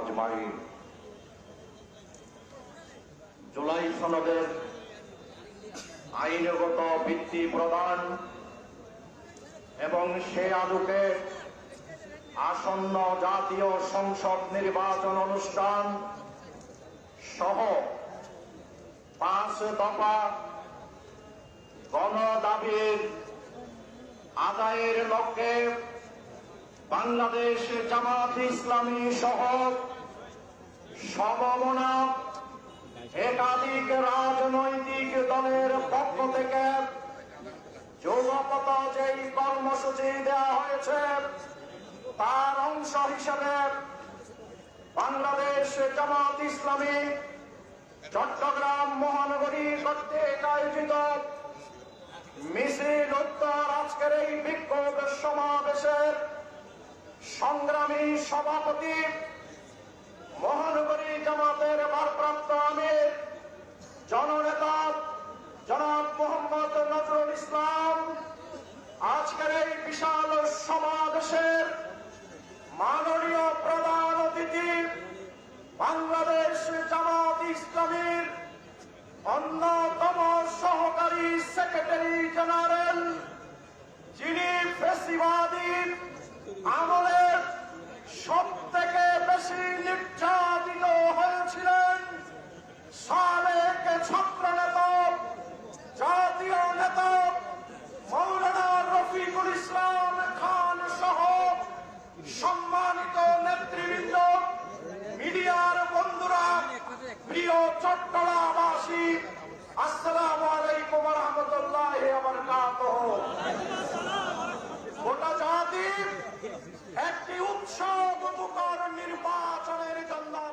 আজমাইন। জুলাই সনদের আইনগত ভিত্তি প্রদান এবং সে আলোকে আসন্ন জাতীয় সংসদ নির্বাচন অনুষ্ঠান সহ 5 দফা গণদাবির আদায়ের লক্ষ্যে বাংলাদেশ জামাত ইসলামী সহ সমমনা একাধিক রাজনৈতিক দলের পক্ষ থেকে যুগপত যেই কর্মসূচি দেওয়া হয়েছে তার অংশ হিসেবে বাংলাদেশ জামাত ইসলামী চট্টগ্রাম মহানগরী কর্তৃক আয়োজিত মিছিল উত্তর আজকের এই বিক্ষোভ সমাবেশের সংগ্রামী সভাপতি মহানগরী জামাতের ভারপ্রাপ্ত আমির জননেতা জনাব মোহাম্মদ নজরুল ইসলাম আজকের এই বিশাল সমাবেশের মাননীয় প্রধান অতিথি বাংলাদেশ জামাত ইসলামীর অন্যতম সহকারী সেক্রেটারি জেনারেল, যিনি ফ্যাসিবাদী আমলে সব থেকে বেশি নির্যাতিত হয়েছিলেন, সাবেক ছাত্রনেতা জাতীয় নেতা মৌলানা রফিকুল ইসলাম খান সহ সম্মানিত নেতৃবৃন্দ, মিডিয়ার বন্ধুরা, প্রিয় চট্টগ্রামবাসী, আসসালামু আলাইকুম ওয়া রাহমাতুল্লাহি ওয়া বারাকাতুহু। গোটা জাতি একটি উৎসব